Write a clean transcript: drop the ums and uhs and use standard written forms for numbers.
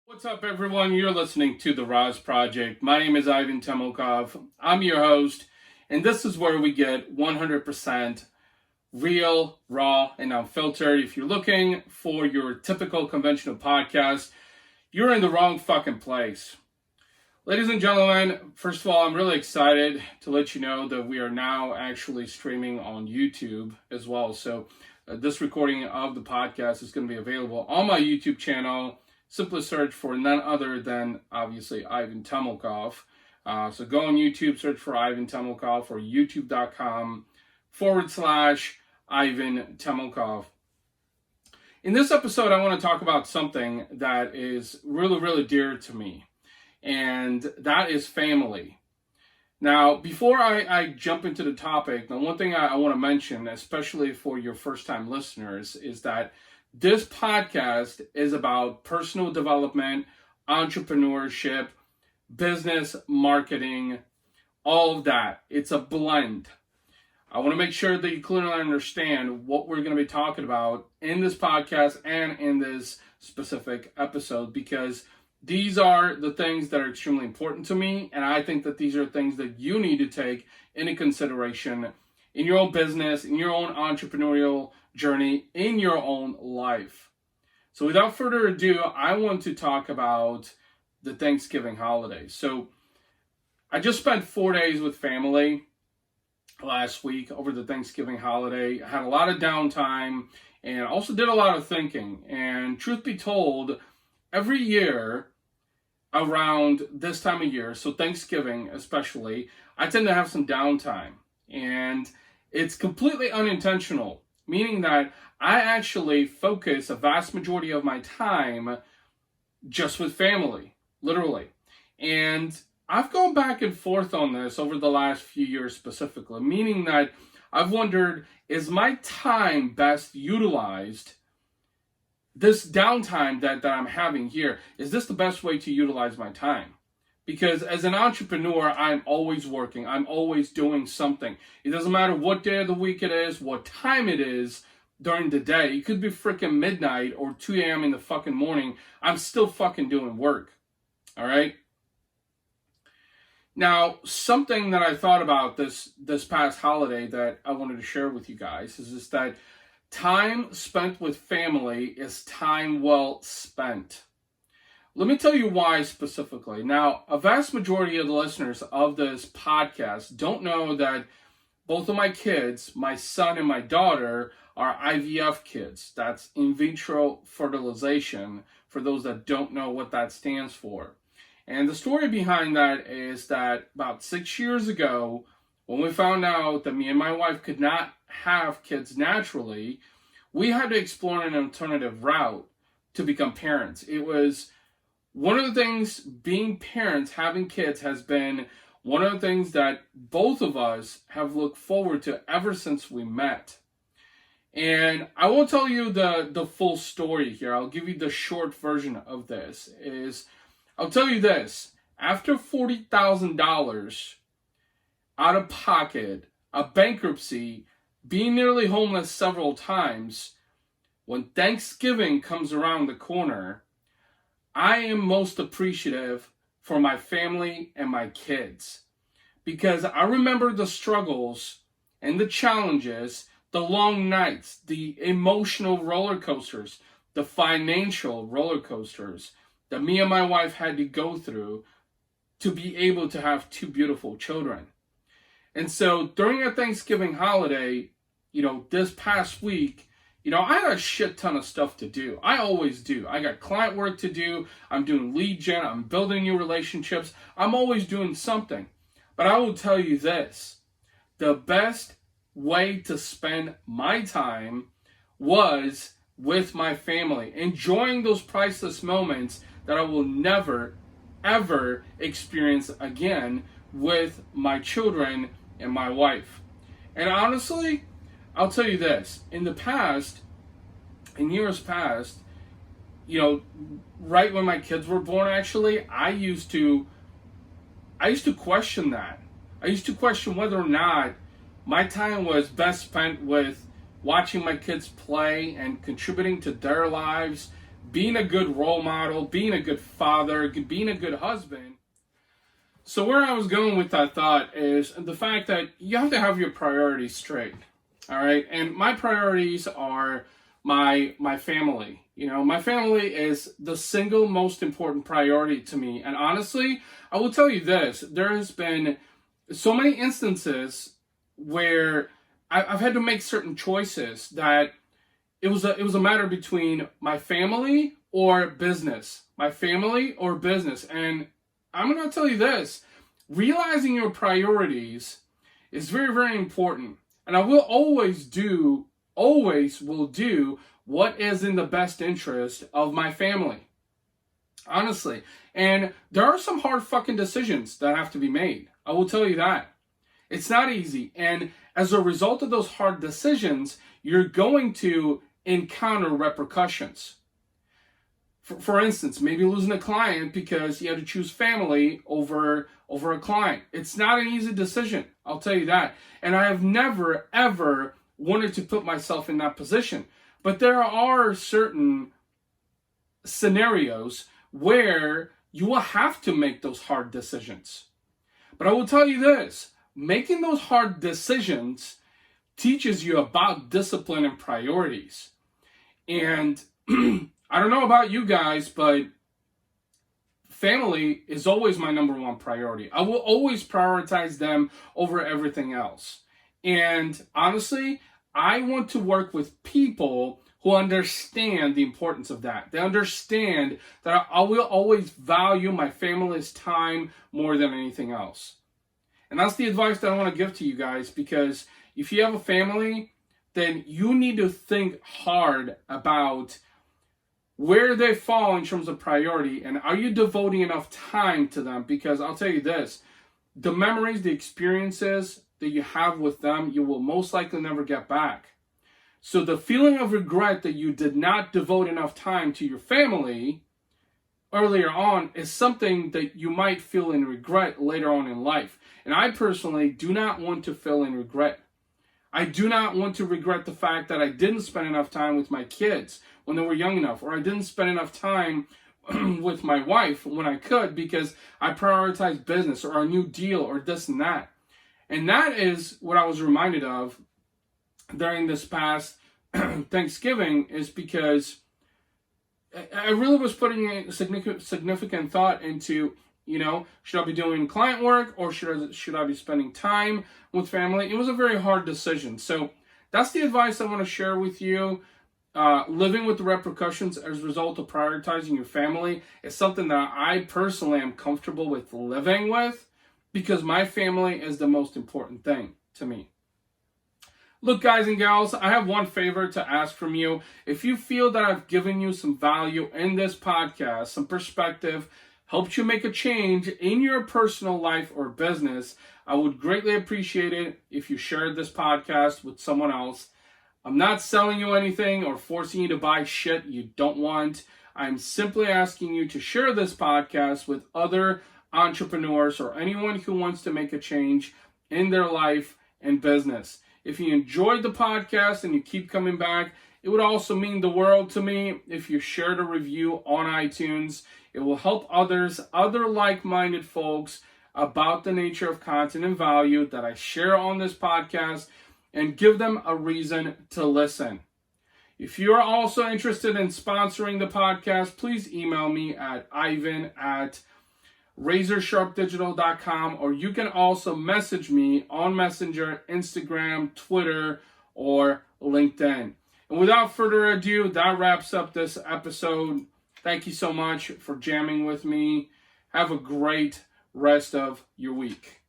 What's up, everyone? You're listening to the RAS Project. My name is Ivan Temokov. I'm your host, and this is where we get 100% real, raw, and unfiltered. If you're looking for your typical conventional podcast, you're in the wrong fucking place. Ladies and gentlemen, first of all, I'm really excited to let you know that we are now actually streaming on YouTube as well. So this recording of the podcast is going to be available on my YouTube channel. Simply search for none other than, obviously, Ivan Temokov. So go on YouTube, search for Ivan Temokov or youtube.com/Ivan Temokov. In this episode, I want to talk about something that is really, really dear to me, and that is family. Now, before I jump into the topic, the one thing I want to mention, especially for your first-time listeners, is that this podcast is about personal development, entrepreneurship, business, marketing, all of that. It's a blend. I want to make sure that you clearly understand what we're going to be talking about in this podcast and in this specific episode, because these are the things that are extremely important to me, and I think that these are things that you need to take into consideration in your own business, in your own entrepreneurial journey, in your own life. So without further ado, I want to talk about the Thanksgiving holiday. So I just spent 4 days with family last week over the Thanksgiving holiday. I had a lot of downtime and also did a lot of thinking. And truth be told, every year around this time of year, so Thanksgiving especially, I tend to have some downtime. And it's completely unintentional, meaning that I actually focus a vast majority of my time just with family, literally. And I've gone back and forth on this over the last few years specifically, meaning that I've wondered, is my time best utilized? This downtime that I'm having here, is this the best way to utilize my time? Because as an entrepreneur, I'm always working. I'm always doing something. It doesn't matter what day of the week it is, what time it is during the day. It could be freaking midnight or 2 a.m. in the fucking morning. I'm still fucking doing work. All right? Now, something that I thought about this past holiday that I wanted to share with you guys is just that time spent with family is time well spent. Let me tell you why specifically. Now, a vast majority of the listeners of this podcast don't know that both of my kids, my son and my daughter, are IVF kids. That's in vitro fertilization, for those that don't know what that stands for. And the story behind that is that about 6 years ago, when we found out that me and my wife could not have kids naturally, we had to explore an alternative route to become parents. It was one of the things, being parents, having kids, has been one of the things that both of us have looked forward to ever since we met. And I won't tell you the full story here. I'll give you the short version of this. I'll tell you this. After $40,000 out of pocket, a bankruptcy, being nearly homeless several times, when Thanksgiving comes around the corner, I am most appreciative for my family and my kids, because I remember the struggles and the challenges, the long nights, the emotional roller coasters, the financial roller coasters that me and my wife had to go through to be able to have 2 beautiful children. And so during a Thanksgiving holiday, this past week, I had a shit ton of stuff to do. I always do. I got client work to do. I'm doing lead gen. I'm building new relationships. I'm always doing something. But I will tell you this. The best way to spend my time was with my family, enjoying those priceless moments that I will never, ever experience again with my children and my wife. And honestly, I'll tell you this, in years past, right when my kids were born, actually, I used to question that. I used to question whether or not my time was best spent with watching my kids play and contributing to their lives, being a good role model, being a good father, being a good husband. So where I was going with that thought is the fact that you have to have your priorities straight. All right. And my priorities are my family. You know, my family is the single most important priority to me. And honestly, I will tell you this, there has been so many instances where I've had to make certain choices that it was a matter between my family or business. My family or business. And I'm going to tell you this, realizing your priorities is very, very important. And I will always will do what is in the best interest of my family. Honestly. And there are some hard fucking decisions that have to be made. I will tell you that. It's not easy. And as a result of those hard decisions, you're going to encounter repercussions. For instance, maybe losing a client because you had to choose family over a client. It's not an easy decision. I'll tell you that. And I have never, ever wanted to put myself in that position. But there are certain scenarios where you will have to make those hard decisions. But I will tell you this, making those hard decisions teaches you about discipline and priorities. And I don't know about you guys, but family is always my number one priority. I will always prioritize them over everything else. And honestly, I want to work with people who understand the importance of that. They understand that I will always value my family's time more than anything else. And that's the advice that I want to give to you guys, because if you have a family, then you need to think hard about where they fall in terms of priority, and are you devoting enough time to them? Because I'll tell you this, the memories, the experiences that you have with them, you will most likely never get back. So the feeling of regret that you did not devote enough time to your family earlier on is something that you might feel in regret later on in life. And I personally do not want to feel in regret. I do not want to regret the fact that I didn't spend enough time with my kids when they were young enough, or I didn't spend enough time with my wife when I could because I prioritized business or a new deal or this and that. And that is what I was reminded of during this past Thanksgiving, is because I really was putting a significant thought into, you know, should I be doing client work or should I be spending time with family? It was a very hard decision. So that's the advice I want to share with you. Living with the repercussions as a result of prioritizing your family is something that I personally am comfortable with living with, because my family is the most important thing to me. Look, guys and gals, I have one favor to ask from you. If you feel that I've given you some value in this podcast, some perspective, helped you make a change in your personal life or business, I would greatly appreciate it if you shared this podcast with someone else. I'm not selling you anything or forcing you to buy shit you don't want. I'm simply asking you to share this podcast with other entrepreneurs or anyone who wants to make a change in their life and business. If you enjoyed the podcast and you keep coming back, it would also mean the world to me if you shared a review on iTunes. It will help others, other like-minded folks, about the nature of content and value that I share on this podcast, and give them a reason to listen. If you are also interested in sponsoring the podcast, please email me at ivan@razorsharpdigital.com, or you can also message me on Messenger, Instagram, Twitter, or LinkedIn. And without further ado, that wraps up this episode. Thank you so much for jamming with me. Have a great rest of your week.